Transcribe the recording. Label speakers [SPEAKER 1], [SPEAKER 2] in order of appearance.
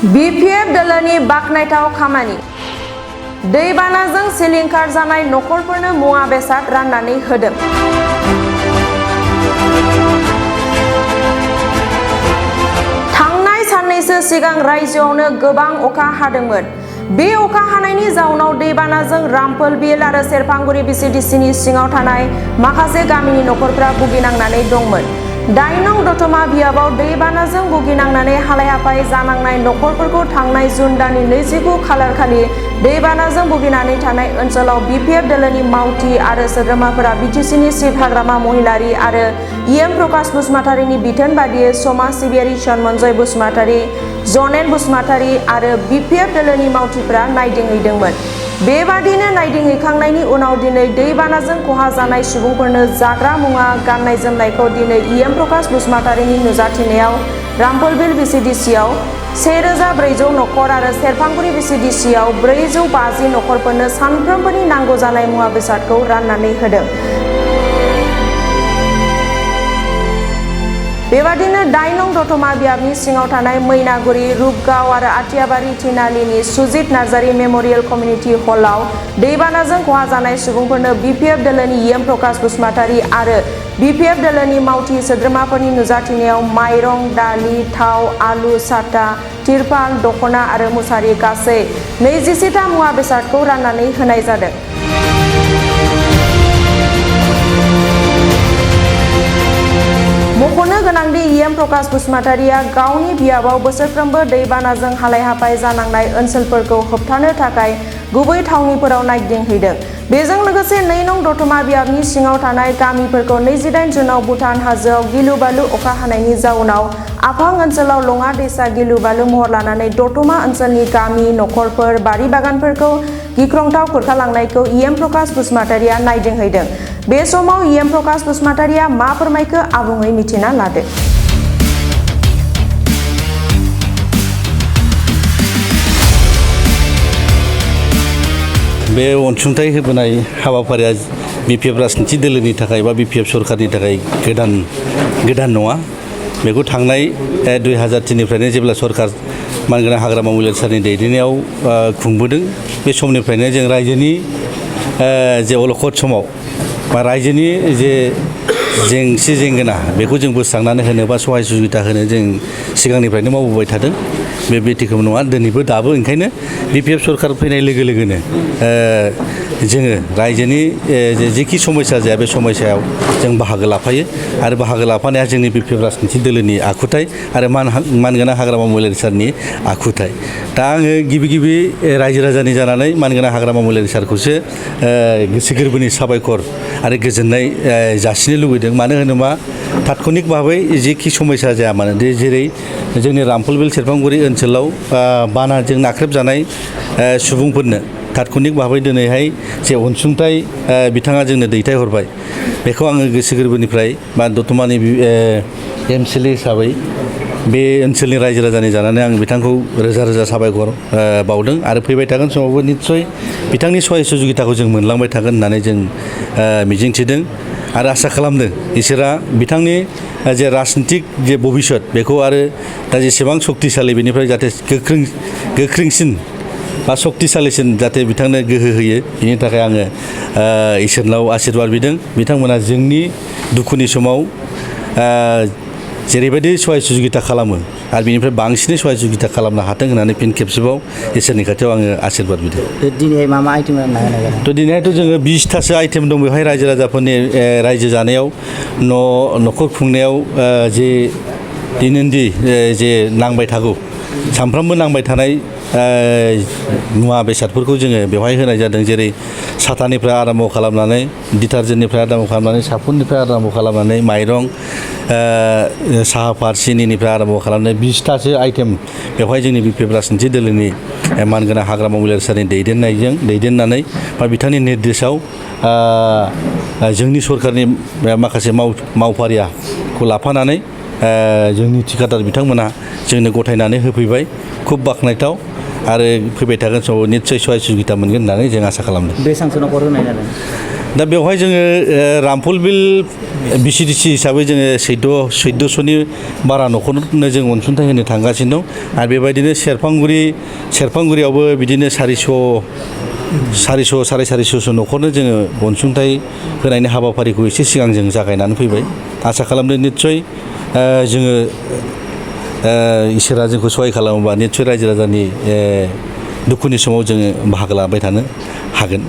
[SPEAKER 1] Bpf दोलोनि बाखनायथाव खामानि दैबानाजों सिलिंखार जानाय नखरफोरनो मुवा बेसाद राननानै होदों। थांनाय साननैसो सिगां रायजोआवनो गोबां अखा हादोंमोन। बे अखा हानायनि जाउनाव दैबानाजों रामफल बिल आरो सेरफांगुरि बिसिडिसिनि सिङाव थानाय माखासे गामिनि नखरफोरा भुगिनांनानै दंमोन। 8 नं दतमा बियाबाव दैबानाजों भुगिनांनानै हालाय-हाफाय जानांनाय नखरफोरखौ थांनाय जुन दाननि 29 खालार खालि दैबानाजों भुगिनानै थानाय ओनसोलाव बिपिएफ दोलोनि मावथि आरो सोद्रोमाफोरा बिटिसिनि चिफ हाग्रामा महिलारि आरो इएम प्रकाश बसुमतारीनि बिथोन बादियै समाज सिबियारि सनमनजय बसुमतारी, जनेन बसुमतारी आरो बिपिएफ दोलोनि मावथिफोरा नायदिंहैदोंमोन। बेबादिनो नायदिंहैखांनायनि उनाव दिनै दैबानाजों खहा जानाय सुबुंफोरनो जाग्रा मुवा, गाननाय जोमनायखौ दिनै इएम प्रकाश बसुमतारीनि नुजाथिनायाव रामफल बिल बिसिडिसिआव 1400 नखर आरो सेरफांगुरि बिसिडिसिआव 450 नखरफोरनो सानफ्रोमबोनि नांगौ जानाय मुवा बेसादखौ राननानै होदों। बेबादिनो 8 नं दतमा बियाबनि सिङाव थानाय मैनागुरि, रूपगाव आरो आथियाबारि थिनालिनि सुजित नार्जारी मेमरियेल कमिउनिटि हलआव दैबानाजों खहा जानाय सुबुंफोरनो बिपिएफ दोलोनि इएम प्रकाश बसुमतारी आरो बिपिएफ दोलोनि मावथि सोद्रोमाफोरनि नुजाथिनायाव माइरं, दालि, थाव, आलु, साथा, तिरपाल, दखना आरो मुसारि गासै 21टा मुवा बेसादखौ राननानै होनाय जादों। मख'नो गोनांदि इएम प्रकाश बसुमतारीया गावनि बियाबाव बोसोरफ्रोमबो दैबानाजों हालाय-हाफाय जानांनाय ओनसोलफोरखौ होबथानो थाखाय गुबै थावनिफोराव नायदिंहैदों। बेजों लोगोसे 2 नं दतमा बियाबनि सिङाव थानाय गामिफोरखौ 28 जुनाव भुटान हाजोआव गिलु-बालु अखा हानायनि जाउनाव आफां ओनसोलाव लङा दैसा गिलु-बालु महर लानानै दतमा ओनसोलनि गामि, नखरफोर, बारि बागानफोरखौ गिख्रंथाव खुरखालांनायखौ इएम प्रकाश बसुमतारीया नायदिंहैदों। बे समाव इएम प्रकाश बसुमतारीया मा फोरमायखो आबुङै मिथिना लादो।
[SPEAKER 2] बे अनसुंथाइ होबोनाय हाबाफारिया बिपिएफ राजनिथि दोलोनि थाखाय बा बिपिएफ सरकारनि थाखाय गोदान नङा। बेखौ थांनाय 2003निफ्रायनो जेब्ला सरकार मानगोनां हाग्रामा महिलारि सारनि दैदेननायाव खुंबोदों, बे समनिफ्रायनो जों रायजोनि जे अलखद समाव बा रायजोनि जे जेंसि जेंगोना बेखौ जों बोस्रांनानै होनो बा सहाय सुबिदा होनो जों सिगांनिफ्रायनो मावबोबाय थादों। बे बेथिखौ नङा, दिनैबो दाबो ओंखायनो बिपिएफ सरकार फैनाय लोगो लोगोनो जोङो रायजोनि जेखि समस्या जाया बे समस्यायाव जों बाहागो लाफायो आरो बाहागो लाफानाया जोंनि बिपिएफ राजनिथि दोलोनि आखुथाय आरो मानगोनां हाग्रामा महिलारि सारनि आखुथाय। दा आङो गिबि रायजो राजानि जानानै मानगोनां हाग्रामा महिलारि सारखौसो गोसो गोरबोनि साबायखर आरो गोजोननाय जासिनो लुबैदों। मानो होनोबा तात्क्षणिक भाबै जेखि समस्या जाया मानो, जेरै जोंनि रामफल बिल सेरफांगुरि ओनसोलाव बानाजों नाख्रेबजानाय सुबुंफोरनो तात्क्षणिक भाबै दिनैहाय जे अनसुंथाइ बिथाङा जोंनो दैथायहरबाय, बेखौ आङो गोसो गोरबोनिफ्राय बा दतमानि एमसिएलए हिसाबै बे ओनसोलनि रायजो राजानि जानानै आं बिथांखौ रोजा रोजा साबायखर बावदों आरो फैबाय थागोन समावबो निस्सय बिथांनि सहाय सुजुगिताखौ जों मोनलांबाय थागोन होननानै जों मिजिंथिदों आरो आसा खालामदों इसोरा बिथांनि जे राजनितिक जे भबिष्यत बेखौ आरो दा जेसेबां सक्तिशालि बेनिफ्राय जाहाथे गोख्रोंसिन बा सक्तिशालिसिन जाहाथे बिथांनो गोहो होयो, बेनि थाखाय आङो इसोरनाव आशीर्बाद बिदों। बिथांमोना जोंनि दुखुनि समाव जेरैबायदि सहाय सुजुगिता खालामो आरो बिनिफ्राय बांसिनै सहाय सुजुगिता खालामनो हाथों होननानै फिन खेबसेबाव इसोरनि खाथियाव आङो आशीर्बाद बिदों।
[SPEAKER 3] दिनैहाय मा आइटेम रानना होनाय जादों?
[SPEAKER 2] थ' दिनैहायथ' जोङो 20थासो आइटेम दं बेवहाय रायजो राजाफोरनि रायजो जानायाव न'खर खुंनायाव जे दिनोनदि जे नांबाय थागौ सानफ्रामबो नांबाय थानाय मुवा बेसादफोरखौ जोङो बेवहाय होनाय जादों। जेरै साथानिफ्राय आराम्भ खालामनानै डिटारजेन्टनिफ्राय आराम्भ खालामनानै साफुननिफ्राय आराम्भ खालामनानै माइरं, साहापात, सिनिनिफ्राय आराम्भ खालामनानै 20थासो आइटेम बेवहाय जोंनि बिपिएफ राजनिथि दोलोनि मानगोनां हाग्रामा महिलारि सारनि दैदेननानै बा बिथांनि निर्देशआव जोंनि सरकारनि माखासे मावफारियाखौ लाफानानै जोंनि थिखादार बिथांमोना जोंनो गथायनानै होफैबाय। खुब बाख्नायथाव आरो फैबाय थागोन समाव निस्सय सहाय सुबिदा मोनगोन होननानै जों आसा खालामदों।
[SPEAKER 3] बेसेबांसो नखर होनाय जादों?
[SPEAKER 2] दा बेवहाय जोङो रामफल बिल BCDC हिसाबै जोङो 1400नि बारा न'खरनो जों अनसुंथाइ होनो थांगासिनो दं आरो बेबायदिनो सेरफांगुरियावबो बिदिनो 400 साराय 400 न'खरनो जोङो अनसुंथाइ होनायनि हाबाफारिखौ एसे सिगां जों जागायनानै फैबाय आसा खालामदों निस्सय जोङो इसोरा जोंखौ सहाय खालामोबा निस्सय रायजो राजानि दुखुनि समाव जोङो बाहागो लाबाय थानो हागोन।